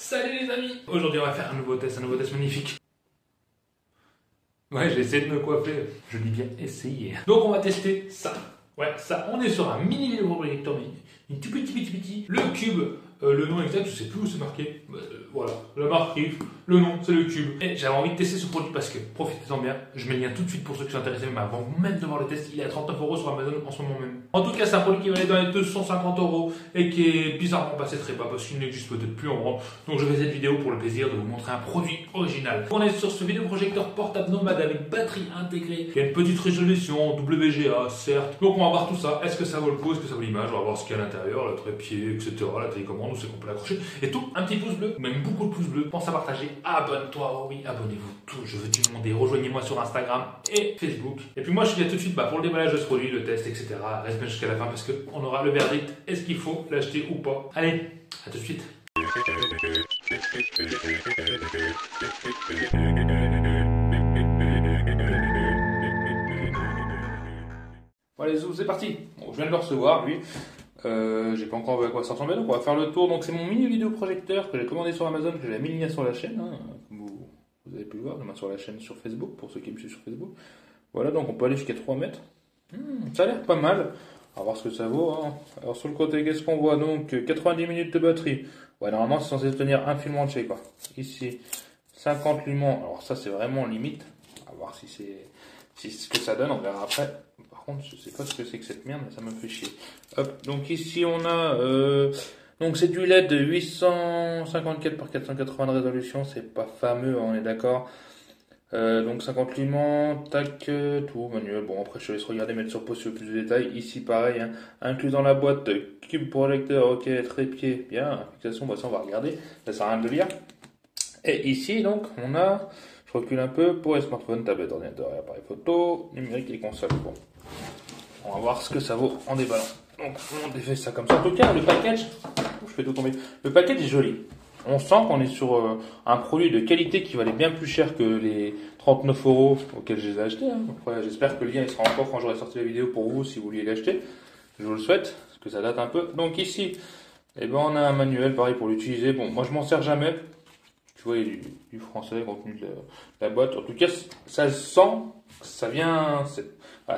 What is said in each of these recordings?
Salut les amis! Aujourd'hui on va faire un nouveau test magnifique. Ouais, j'ai essayé de me coiffer, je dis bien essayer. Donc on va tester ça. Ouais, ça, on est sur un mini vidéoprojecteur, une tout petit. Le cube, le nom exact, je sais plus où c'est marqué. Voilà, la marque, le nom, c'est le cube. Et j'avais envie de tester ce produit parce que, profitez-en bien, je mets le lien tout de suite pour ceux qui sont intéressés, mais avant même de voir le test, il est à 39 € sur Amazon en ce moment même. En tout cas, c'est un produit qui valait dans les 250 € et qui est bizarrement passé très bas parce qu'il n'existe peut-être plus en vente. Donc je fais cette vidéo pour le plaisir de vous montrer un produit original. On est sur ce vidéoprojecteur portable nomade avec batterie intégrée. Il y a une petite résolution, WGA, certes. Donc on va voir tout ça. Est-ce que ça vaut le coup? Est-ce que ça vaut l'image? On va voir ce qu'il y a à l'intérieur, le trépied, etc. La télécommande, où c'est qu'on peut l'accrocher. Et tout, un petit pouce bleu, même beaucoup de pouces bleus. Pense à partager. Abonne-toi, oh oui, abonnez-vous tous. Je veux du monde et rejoignez-moi sur Instagram et Facebook. Et puis moi, je suis là tout de suite pour le déballage de ce produit, le test, etc. Reste bien jusqu'à la fin parce qu'on aura le verdict. Est-ce qu'il faut l'acheter ou pas? Allez, à tout de suite. Bon, allez, zou, c'est parti. Bon, je viens de le recevoir, lui. J'ai pas encore vu à quoi ça ressemblait, donc on va faire le tour. Donc c'est mon mini vidéoprojecteur que j'ai commandé sur Amazon, que j'ai mis le lien sur la chaîne, hein, comme vous avez pu le voir, je le mets sur la chaîne sur Facebook, pour ceux qui me suivent sur Facebook. Voilà, donc on peut aller jusqu'à 3 mètres. Ça a l'air pas mal. On va voir ce que ça vaut. Hein. Alors sur le côté, qu'est-ce qu'on voit? Donc 90 minutes de batterie. Ouais, normalement c'est censé tenir un film entier, quoi. Ici, 50 lumens. Alors ça c'est vraiment limite. On va voir si c'est ce que ça donne, on verra après. Par contre, je sais pas ce que c'est que cette merde, mais ça me fait chier. Hop, donc ici on a donc c'est du LED de 854 par 480 de résolution, c'est pas fameux, on est d'accord. Donc 50 lumens, tac, tout manuel. Bon après je te laisse regarder, mettre sur pause sur plus de détails. Ici pareil, hein, inclus dans la boîte, cube projecteur, ok, trépied, bien, fixation, bah ça on va regarder, ça sert à rien de le lire. Et ici donc on a, je recule un peu, pour les smartphones, tablettes, ordinateurs et appareils photo, numérique et console. Bon, on va voir ce que ça vaut en déballant. Donc on défait ça comme ça. En tout cas le package, je fais tout tomber. Le package est joli. On sent qu'on est sur un produit de qualité qui valait bien plus cher que les 39 € auxquels je les ai achetés. Hein. Après, j'espère que le lien il sera encore quand j'aurai sorti la vidéo pour vous si vous vouliez l'acheter. Je vous le souhaite, parce que ça date un peu. Donc ici, eh ben, on a un manuel pareil pour l'utiliser. Bon, moi je m'en sers jamais. Tu vois, il y a du français, contenu de la boîte. En tout cas, ça sent que ça vient.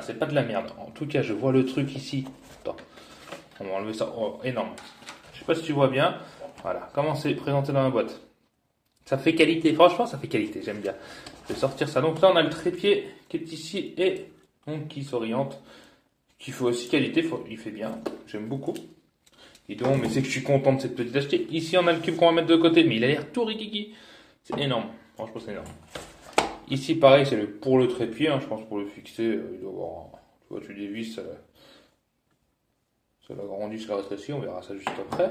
C'est pas de la merde. En tout cas, je vois le truc ici. Attends, on va enlever ça. Oh, énorme. Je sais pas si tu vois bien. Voilà, comment c'est présenté dans la boîte. Ça fait qualité, franchement ça fait qualité, j'aime bien. Je vais sortir ça. Donc là on a le trépied qui est ici et donc qui s'oriente, qui fait aussi qualité, il fait bien, j'aime beaucoup. Et donc, mais c'est que je suis content de cette petite achetée. Ici on a le cube qu'on va mettre de côté, mais il a l'air tout rikiki. C'est énorme, franchement c'est énorme. Ici pareil, c'est pour le trépied, hein, je pense pour le fixer, il doit avoir, tu vois, tu dévisses, ça l'agrandit, ça la rétrécit, on verra ça juste après.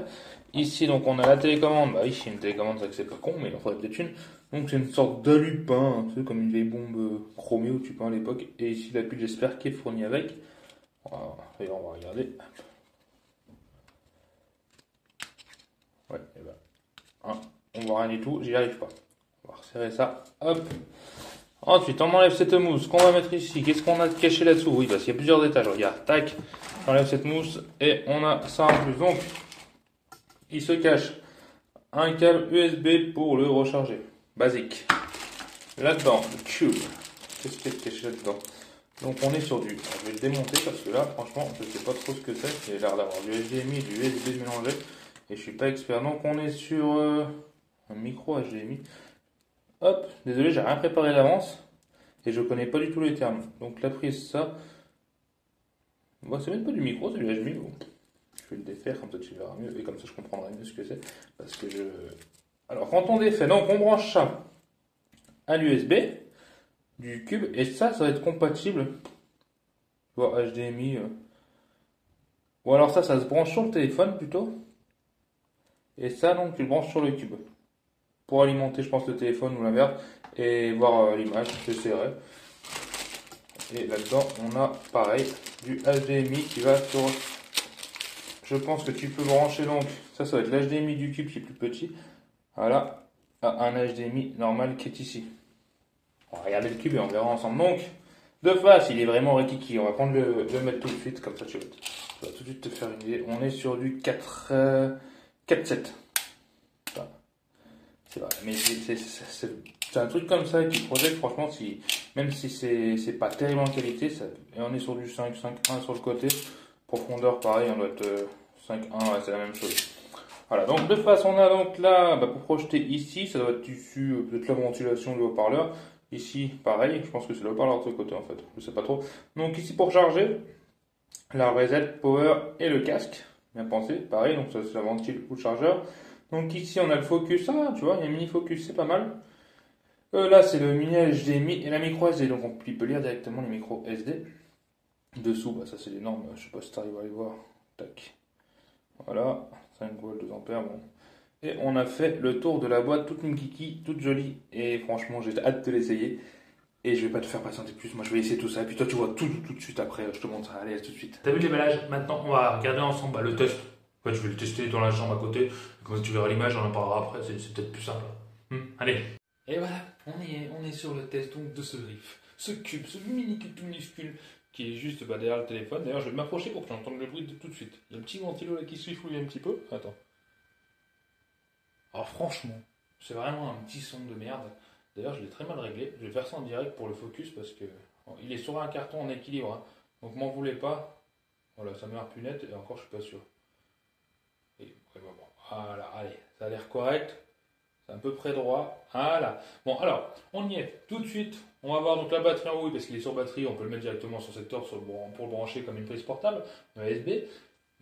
Ici, donc, on a la télécommande. Bah, ici, une télécommande, c'est vrai que c'est pas con, mais il en faudrait peut-être une. Donc, c'est une sorte d'alu-pain, tu sais, comme une vieille bombe chromée au tube à l'époque. Et ici, la pile, j'espère, qui est fournie avec. Voilà, et on va regarder. Ouais, et ben, hein, on voit rien du tout, j'y arrive pas. On va resserrer ça, hop. Ensuite, on enlève cette mousse qu'on va mettre ici. Qu'est-ce qu'on a de caché là-dessous? Oui, parce qu'il y a plusieurs étages. Regarde, tac, j'enlève cette mousse et on a ça en plus. Donc, il se cache un câble USB pour le recharger. Basique. Là-dedans, le cube. Qu'est-ce qu'il y a de caché là-dedans? Donc, on est sur du. Je vais le démonter parce que là, franchement, je ne sais pas trop ce que c'est. J'ai l'air d'avoir du HDMI et du USB mélangé. Et je suis pas expert. Donc, on est sur un micro HDMI. Hop, désolé, j'ai rien préparé d'avance et je connais pas du tout les termes. Donc la prise, ça, bon, c'est même pas du micro, c'est du HDMI. Bon, je vais le défaire comme ça tu verras mieux et comme ça je comprendrai mieux ce que c'est. Parce que alors quand on défait, donc on branche ça à l'USB du cube et ça va être compatible. Tu vois, HDMI. Ou alors ça se branche sur le téléphone plutôt. Et ça donc tu le branches sur le cube. Pour alimenter, je pense, le téléphone ou l'inverse et voir l'image, j'essaierai. Et là-dedans, on a pareil du HDMI qui va sur. Je pense que tu peux brancher donc. Ça va être l'HDMI du cube qui est plus petit. Voilà, à un HDMI normal qui est ici. On va regarder le cube et on verra ensemble. Donc, de face, il est vraiment rikiki. On va prendre le mettre tout de suite, comme ça tu vas tout de suite te faire une idée. On est sur du 4.7. C'est vrai, mais c'est un truc comme ça qui projette, franchement, même si c'est pas terrible en qualité, et on est sur du 5.1 sur le côté, profondeur pareil, on doit être 5.1, ouais, c'est la même chose. Voilà, donc de toute façon, on a donc là, pour projeter ici, ça doit être issu peut-être la ventilation du haut-parleur. Ici, pareil, je pense que c'est le haut-parleur de ce côté en fait, je sais pas trop. Donc ici pour charger, la reset, power et le casque, bien pensé, pareil, donc ça c'est la ventile ou le chargeur. Donc ici on a le focus, tu vois, il y a un mini focus, c'est pas mal. Là c'est le mini HDMI et la micro SD, donc on peut lire directement les micros SD. Dessous, ça c'est les normes, je sais pas si tu arrives à les voir. Tac. Voilà, 5 volts, 2 ampères, bon. Et on a fait le tour de la boîte, toute une kiki, toute jolie. Et franchement, j'ai hâte de l'essayer. Et je vais pas te faire patienter plus, moi je vais essayer tout ça. Et puis toi tu vois tout de suite après, je te montre ça. Allez, à tout de suite. T'as vu le déballage? Maintenant on va regarder ensemble le test. En fait, je vais le tester dans la chambre à côté. Comme ça tu verras l'image, on en parlera après, c'est peut-être plus simple. Allez. Et voilà, on est sur le test donc de ce riff. Ce cube, ce mini cube tout minuscule qui est juste derrière le téléphone. D'ailleurs, je vais m'approcher pour que tu entendes le bruit de tout de suite. Il y a le petit ventilo là qui souffle un petit peu. Attends. Alors franchement, c'est vraiment un petit son de merde. D'ailleurs, je l'ai très mal réglé. Je vais faire ça en direct pour le focus parce que il est sur un carton en équilibre. Hein. Donc m'en voulez pas. Voilà, ça m'a l'air plus net et encore je suis pas sûr. Et voilà, allez, ça a l'air correct. C'est à peu près droit. Voilà. Bon, alors, on y est. Tout de suite, on va voir donc la batterie en oui, parce qu'il est sur batterie, on peut le mettre directement sur secteur pour le brancher comme une prise portable, un USB.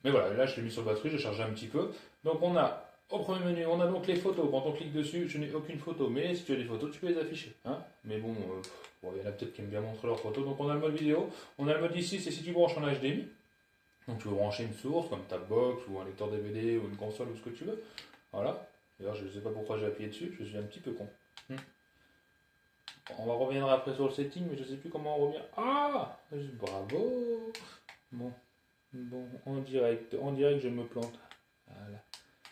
Mais voilà, là je l'ai mis sur batterie, j'ai chargé un petit peu. Donc on a, au premier menu, on a donc les photos. Quand on clique dessus, je n'ai aucune photo, mais si tu as des photos, tu peux les afficher. Hein, mais bon, il y en a peut-être qui aiment bien montrer leurs photos. Donc on a le mode vidéo. On a le mode ici, c'est si tu branches en HDMI. Donc tu veux brancher une source, comme ta box, ou un lecteur DVD, ou une console, ou ce que tu veux. Voilà. D'ailleurs, je ne sais pas pourquoi j'ai appuyé dessus, je suis un petit peu con. On va revenir après sur le setting, mais je ne sais plus comment on revient. Ah, bravo. Bon, en direct, je me plante. Voilà.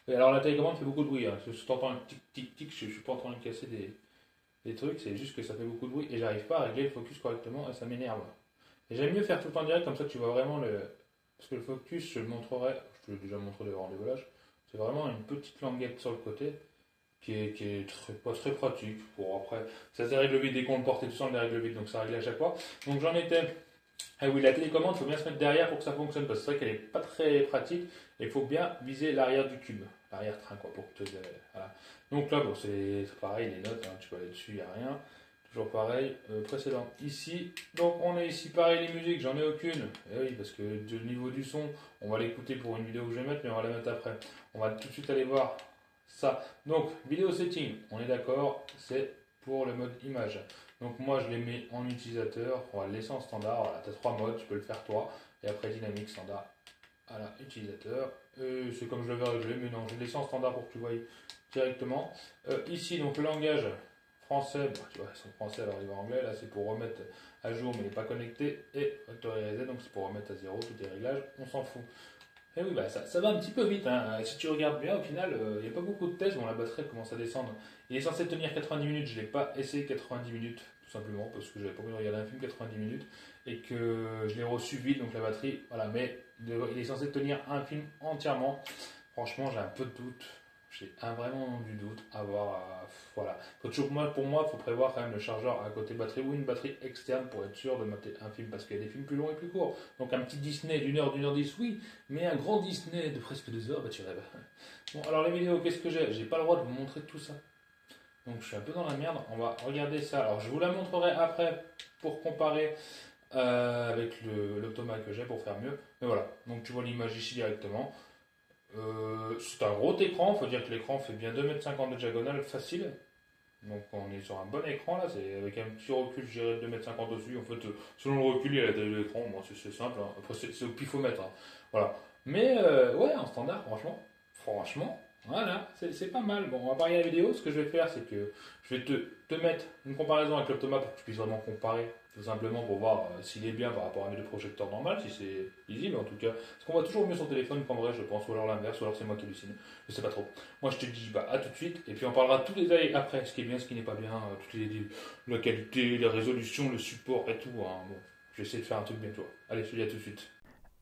Et alors la télécommande fait beaucoup de bruit. Hein. Si tu entends un tic, je ne suis pas en train de casser des trucs, c'est juste que ça fait beaucoup de bruit et j'arrive pas à régler le focus correctement et ça m'énerve. Et j'aime mieux faire tout le temps en direct, comme ça tu vois vraiment le... Parce que le focus, je le montrerai, je te l'ai déjà montré devant le décollage. C'est vraiment une petite languette sur le côté qui est pas très pratique. Bon, après, ça se dérègle vite dès qu'on le porte et tout ça, on le dérègle vite, donc ça règle à chaque fois. Donc j'en étais. Ah oui, la télécommande, il faut bien se mettre derrière pour que ça fonctionne, parce que c'est vrai qu'elle n'est pas très pratique, et il faut bien viser l'arrière du cube, l'arrière-train, quoi, pour que tu... Voilà. Donc là, bon, c'est pareil, les notes, tu peux aller dessus, il n'y a rien. Toujours pareil, précédent ici. Donc on est ici, pareil, les musiques, j'en ai aucune. Et oui, parce que du niveau du son, on va l'écouter pour une vidéo que je vais mettre, mais on va la mettre après. On va tout de suite aller voir ça. Donc, vidéo setting, on est d'accord, c'est pour le mode image. Donc moi je les mets en utilisateur, on va le laisser en standard. Voilà, tu as 3 modes, tu peux le faire toi. Et après dynamique, standard, voilà, utilisateur. C'est comme je l'avais réglé, mais non, je vais laisser en standard pour que tu vois directement. Ici, donc le langage français, tu vois, ils sont français, alors il va en anglais. Là, c'est pour remettre à jour, mais il n'est pas connecté. Et Factory Reset, donc c'est pour remettre à zéro tous les réglages, on s'en fout. Et oui, ça va un petit peu vite. Hein. Si tu regardes bien, au final, il n'y a pas beaucoup de tests. Bon, la batterie commence à descendre. Il est censé tenir 90 minutes. Je ne l'ai pas essayé 90 minutes, tout simplement, parce que j'avais pas envie de regarder un film 90 minutes. Et que je l'ai reçu vite, donc la batterie, voilà. Mais il est censé tenir un film entièrement. Franchement, j'ai un peu de doute. J'ai vraiment du doute à voir. Voilà. Pour moi, il faut prévoir quand même le chargeur à côté batterie ou une batterie externe pour être sûr de mater un film, parce qu'il y a des films plus longs et plus courts. Donc un petit Disney d'1 heure, d'1 h 10, oui, mais un grand Disney de presque 2 heures, tu rêves. Bon, alors les vidéos, qu'est-ce que j'ai? J'ai pas le droit de vous montrer tout ça. Donc je suis un peu dans la merde. On va regarder ça. Alors je vous la montrerai après pour comparer avec l'Optoma que j'ai pour faire mieux. Mais voilà, donc tu vois l'image ici directement. C'est un gros écran, il faut dire que l'écran fait bien 2,50 m de diagonale facile. Donc on est sur un bon écran là, c'est avec un petit recul, je dirais 2,50 m dessus. En fait, selon le recul, il y a la taille de l'écran, bon, c'est simple, hein. Après c'est au pifomètre. Hein. Voilà. Mais ouais, en standard, franchement, voilà, c'est pas mal. Bon, on va parier la vidéo. Ce que je vais faire, c'est que je vais te mettre une comparaison avec l'Optoma pour que tu puisses vraiment comparer, tout simplement pour voir s'il est bien par rapport à un vidéoprojecteur normal, si c'est lisible en tout cas. Parce qu'on voit toujours mieux son téléphone qu'en vrai, je pense, ou alors l'inverse, ou alors c'est moi qui hallucine. Je sais pas trop. Moi, je te dis à tout de suite, et puis on parlera tous les détails après, ce qui est bien, ce qui n'est pas bien, la qualité, la résolution, le support et tout. Hein. Bon, je vais essayer de faire un truc bien, toi. Allez, je te dis à tout de suite.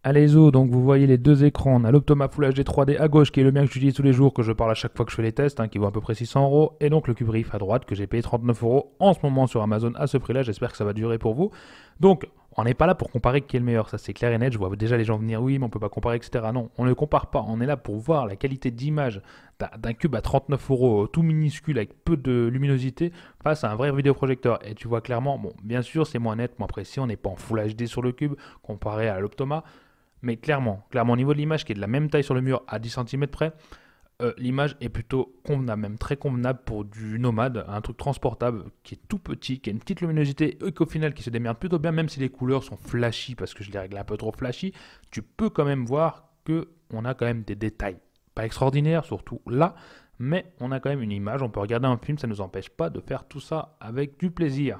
Allez zo, donc vous voyez les deux écrans, on a l'Optoma Full HD 3D à gauche qui est le mien que j'utilise tous les jours, que je parle à chaque fois que je fais les tests, qui vaut à peu près 600 €, et donc le Cube Rift à droite que j'ai payé 39 € en ce moment sur Amazon à ce prix-là, j'espère que ça va durer pour vous. Donc on n'est pas là pour comparer qui est le meilleur, ça c'est clair et net, je vois déjà les gens venir, oui mais on peut pas comparer, etc. Non, on ne compare pas, on est là pour voir la qualité d'image d'un cube à 39 € tout minuscule avec peu de luminosité face à un vrai vidéoprojecteur. Et tu vois clairement, bon bien sûr c'est moins net, moins précis, on n'est pas en Full HD sur le cube comparé à l'Optoma, mais clairement, au niveau de l'image qui est de la même taille sur le mur à 10 cm près, l'image est plutôt convenable, même très convenable pour du nomade, un truc transportable qui est tout petit, qui a une petite luminosité et qu'au final qui se démerde plutôt bien, même si les couleurs sont flashy parce que je les règle un peu trop flashy, tu peux quand même voir que on a quand même des détails. Pas extraordinaires, surtout là, mais on a quand même une image, on peut regarder un film, ça ne nous empêche pas de faire tout ça avec du plaisir.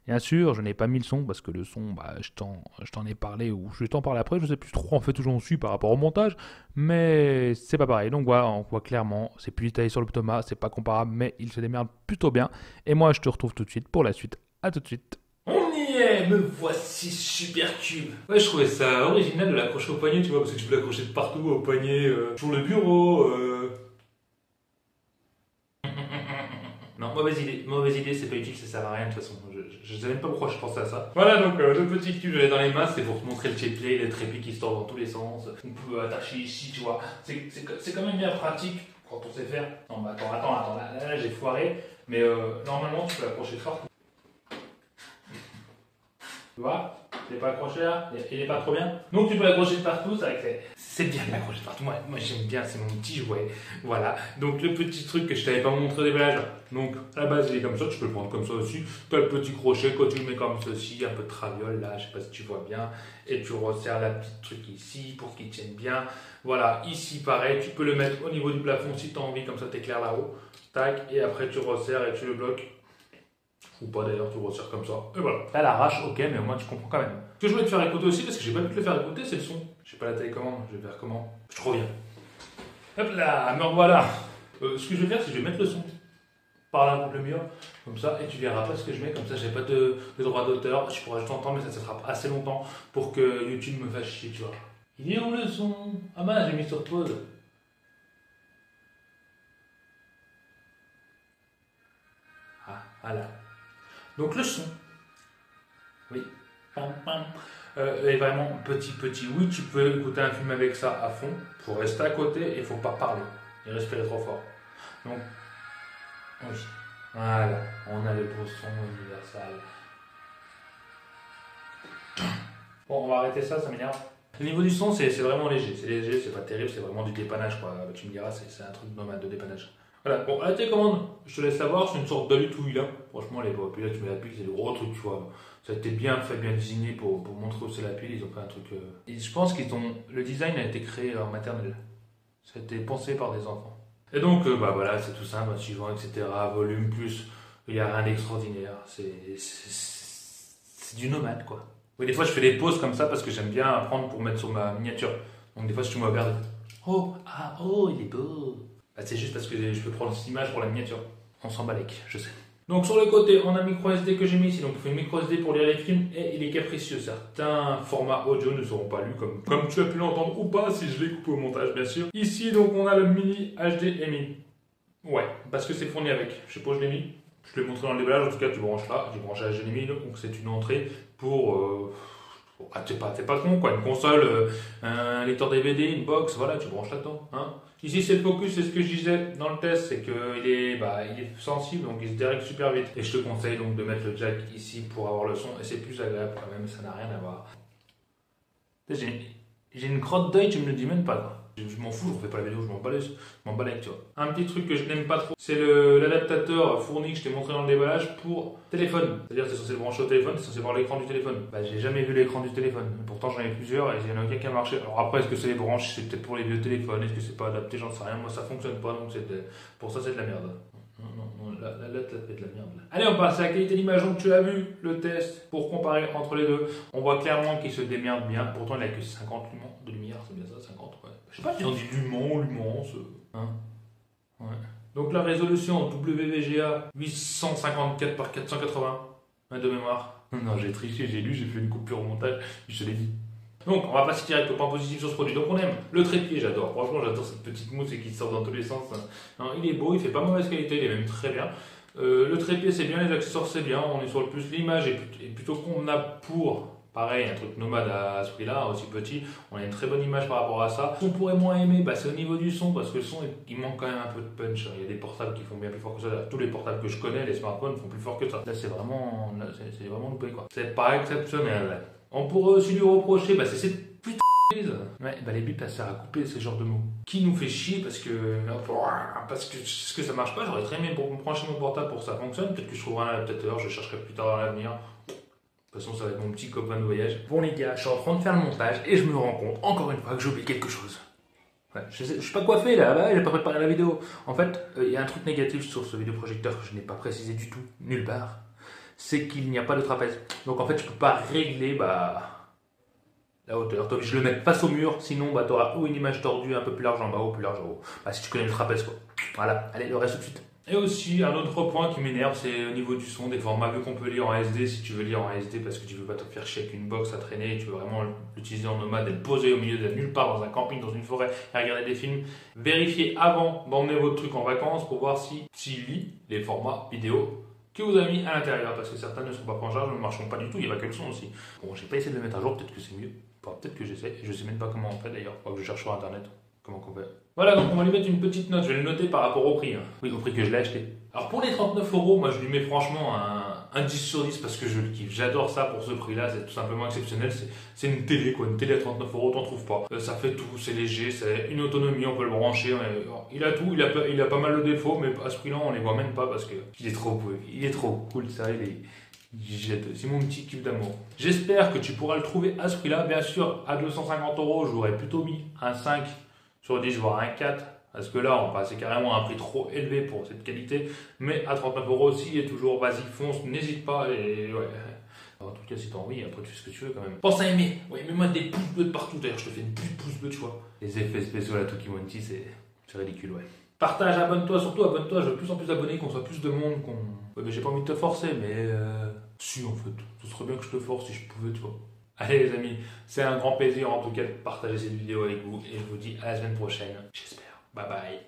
Bien sûr, je n'ai pas mis le son parce que le son, je t'en ai parlé ou je vais t'en parler après. Je ne sais plus trop en fait où j'en suis par rapport au montage, mais c'est pas pareil. Donc voilà, on voit clairement, c'est plus détaillé sur l'Optoma, c'est pas comparable, mais il se démerde plutôt bien. Et moi, je te retrouve tout de suite pour la suite. À tout de suite. On y est, me voici super cube. Ouais, je trouvais ça original de l'accrocher au poignet, tu vois, parce que tu peux l'accrocher de partout au poignet, sur le bureau. Non, mauvaise idée, c'est pas utile, ça sert à rien de toute façon. Je sais même pas pourquoi je pensais à ça. Voilà, donc le petit cube, je l'ai dans les mains, c'est pour te montrer le checkplay, les trépieds qui se tordent dans tous les sens. On peut attacher ici, tu vois. C'est quand même bien pratique quand on sait faire. Non, bah attends, là j'ai foiré, mais normalement tu peux l'accrocher fort. Tu vois, je l'ai pas accroché là, il est pas trop bien. Donc tu peux l'accrocher de partout, c'est vrai que c'est bien de l'accrocher de partout. Moi j'aime bien, c'est mon petit jouet. Voilà, donc le petit truc que je t'avais pas montré au déballage. Donc à la base il est comme ça, tu peux le prendre comme ça aussi. Tu as le petit crochet, quand tu le mets comme ceci, un peu de traviole là, je sais pas si tu vois bien. Et tu resserres la petite truc ici pour qu'il tienne bien. Voilà, ici pareil, tu peux le mettre au niveau du plafond si tu as envie, comme ça t'éclaires là-haut. Tac, et après tu resserres et tu le bloques. Ou pas d'ailleurs, tu resserres comme ça. Et voilà. À l'arrache, ok, mais au moins tu comprends quand même. Ce que je voulais te faire écouter aussi, parce que j'ai pas pu te le faire écouter, c'est le son. J'ai pas la télécommande, je vais faire comment? Je te reviens. Hop là, me revoilà. Ce que je vais faire, c'est que je vais mettre le son par là contre le mur, comme ça, et tu verras pas ce que je mets, comme ça j'ai pas de droit d'auteur. Je pourrais juste entendre, mais ça sera assez longtemps pour que YouTube me fasse chier, tu vois. Il est où le son? Ah bah, j'ai mis sur pause. Ah, voilà. Donc le son, oui, est vraiment petit. Oui, tu peux écouter un film avec ça à fond. Il faut rester à côté et il ne faut pas parler et respirer trop fort. Donc, oui, voilà, on a le beau son universal. Bon, on va arrêter ça, ça m'énerve. Le niveau du son, c'est vraiment léger. C'est léger, c'est pas terrible, c'est vraiment du dépannage, quoi. Tu me diras, c'est un truc normal de dépannage. Voilà, bon, à la télécommande, je te laisse savoir, c'est une sorte d'alutouille là. Franchement, les puis là, tu mets la pile, c'est le gros truc, tu vois. Ça a été bien fait, bien désigné pour montrer où c'est la pile, ils ont fait un truc. Et je pense qu'ils ont. Le design a été créé en maternelle. Ça a été pensé par des enfants. Et donc, bah voilà, c'est tout simple, suivant, etc. Volume plus, il n'y a rien d'extraordinaire. C'est du nomade, quoi. Oui, des fois, je fais des pauses comme ça parce que j'aime bien apprendre pour mettre sur ma miniature. Donc, des fois, si tu me regardes, oh, il est beau. Bah, c'est juste parce que je peux prendre cette image pour la miniature. On s'en balèque, je sais. Donc sur le côté, on a un micro SD que j'ai mis ici. Donc on fait une micro SD pour lire les films et il est capricieux. Certains formats audio ne seront pas lus comme tu as pu l'entendre ou pas si je l'ai coupé au montage bien sûr. Ici donc on a le mini HDMI. Ouais, parce que c'est fourni avec. Je sais pas où je l'ai mis. Je te l'ai montré dans le déballage. En tout cas tu branches là. J'ai branché HDMI donc c'est une entrée pour... t'es pas con quoi, une console, un lecteur DVD, une box, voilà, tu branches là-dedans. Hein. Ici c'est le focus, c'est ce que je disais dans le test, c'est qu'il est, il est sensible, donc il se dérègle super vite. Et je te conseille donc de mettre le jack ici pour avoir le son, et c'est plus agréable quand même, ça n'a rien à voir. J'ai une crotte d'œil, tu me le dis même pas quoi. Je m'en fous, je refais pas la vidéo, je m'en balèque, tu vois. Un petit truc que je n'aime pas trop, c'est l'adaptateur fourni que je t'ai montré dans le déballage pour téléphone. C'est-à-dire que c'est censé le brancher au téléphone, c'est censé voir l'écran du téléphone. Bah j'ai jamais vu l'écran du téléphone. Pourtant j'en ai plusieurs et il y en a aucun qui a marché. Alors après, est-ce que c'est les branches, c'est peut-être pour les vieux téléphones, est-ce que c'est pas adapté, j'en sais rien. Moi ça fonctionne pas, donc pour ça c'est de la merde. Non, là, c'est de la merde. Allez, on passe à la qualité d'image. Donc, tu as vu le test pour comparer entre les deux. On voit clairement qu'il se démerde bien. Pourtant, il a que 50 lumens de lumière, c'est bien ça, 50, ouais. Je sais pas si on dit lumens, hein. Ouais. Donc, la résolution WVGA 854 par 480 de mémoire. Non, j'ai triché, j'ai fait une coupure au montage, je te l'ai dit. Donc, on va passer direct au point positif sur ce produit. Donc, on aime le trépied, j'adore. Franchement, j'adore cette petite mousse et qui sort dans tous les sens. Non, il est beau, il fait pas mauvaise qualité, il est même très bien. Le trépied, c'est bien, les accessoires, c'est bien. On est sur le plus. L'image est plutôt convenable pour. Pareil, un truc nomade à ce prix-là, aussi petit, on a une très bonne image par rapport à ça. Ce qu'on pourrait moins aimer, c'est au niveau du son, parce que le son, il manque quand même un peu de punch. Il y a des portables qui font bien plus fort que ça. Tous les portables que je connais, les smartphones, font plus fort que ça. Là, c'est vraiment loupé, quoi. C'est pas exceptionnel. On pourrait aussi lui reprocher, c'est cette putain de prise. Ouais, les bips, ça sert à couper ce genre de mots. Qui nous fait chier parce que ça marche pas. J'aurais très aimé pour me brancher mon portable pour que ça fonctionne. Peut-être que je trouverai un adaptateur, je chercherai plus tard dans l'avenir. De toute façon, ça va être mon petit copain de voyage. Bon les gars, je suis en train de faire le montage et je me rends compte, encore une fois, que j'ai oublié quelque chose. Ouais, je suis pas coiffé là, j'ai pas préparé la vidéo. En fait, il y a un truc négatif sur ce vidéoprojecteur que je n'ai pas précisé du tout, nulle part. C'est qu'il n'y a pas de trapèze. Donc en fait, je peux pas régler la hauteur. Donc je le mets face au mur, sinon tu auras ou une image tordue un peu plus large en bas ou plus large en haut. Si tu connais le trapèze quoi. Voilà, allez, le reste tout de suite. Et aussi, un autre point qui m'énerve, c'est au niveau du son, des formats vu qu'on peut lire en SD, si tu veux lire en SD parce que tu veux pas te faire chier avec une box à traîner, tu veux vraiment l'utiliser en nomade et le poser au milieu de nulle part dans un camping, dans une forêt et regarder des films, vérifiez avant d'emmener votre truc en vacances pour voir s'il lit les formats vidéo que vous avez mis à l'intérieur, parce que certains ne sont pas pris en charge, ne marcheront pas du tout, il n'y a pas que le son aussi. Bon, j'ai pas essayé de le mettre à jour, peut-être que c'est mieux, peut-être que j'essaie, je sais même pas comment on fait d'ailleurs, faut que je cherche sur internet. Comment qu'on fait. Voilà, donc on va lui mettre une petite note, je vais le noter par rapport au prix. Oui, au prix que je l'ai acheté. Alors pour les 39 €, moi je lui mets franchement un 10 sur 10 parce que je le kiffe. J'adore ça pour ce prix-là, c'est tout simplement exceptionnel. C'est une télé quoi, une télé à 39 €, t'en trouves pas. Ça fait tout, c'est léger, c'est une autonomie, on peut le brancher. Il a tout, il a pas mal de défauts, mais à ce prix-là on les voit même pas parce que il est trop cool, ça, c'est mon petit kiff d'amour. J'espère que tu pourras le trouver à ce prix-là. Bien sûr, à 250 €, j'aurais plutôt mis un 5 sur 10, voire un 4. Parce que là, on passe carrément à un prix trop élevé pour cette qualité. Mais à 39 € aussi, il est toujours, vas-y, fonce, n'hésite pas. Et ouais. Alors, en tout cas, si t'as envie, après tu fais ce que tu veux quand même. Pense à aimer. Ouais, mets-moi des pouces bleus de partout. D'ailleurs, je te fais une pute pouce bleu, tu vois. Les effets spéciaux à la Tokimonchi, c'est ridicule, ouais. Partage, abonne-toi, surtout abonne-toi. Je veux de plus en plus d'abonnés, qu'on soit plus de monde. Ouais, mais j'ai pas envie de te forcer, mais si en fait. Ce serait bien que je te force si je pouvais, tu vois. Allez les amis, c'est un grand plaisir en tout cas de partager cette vidéo avec vous et je vous dis à la semaine prochaine, j'espère. Bye bye.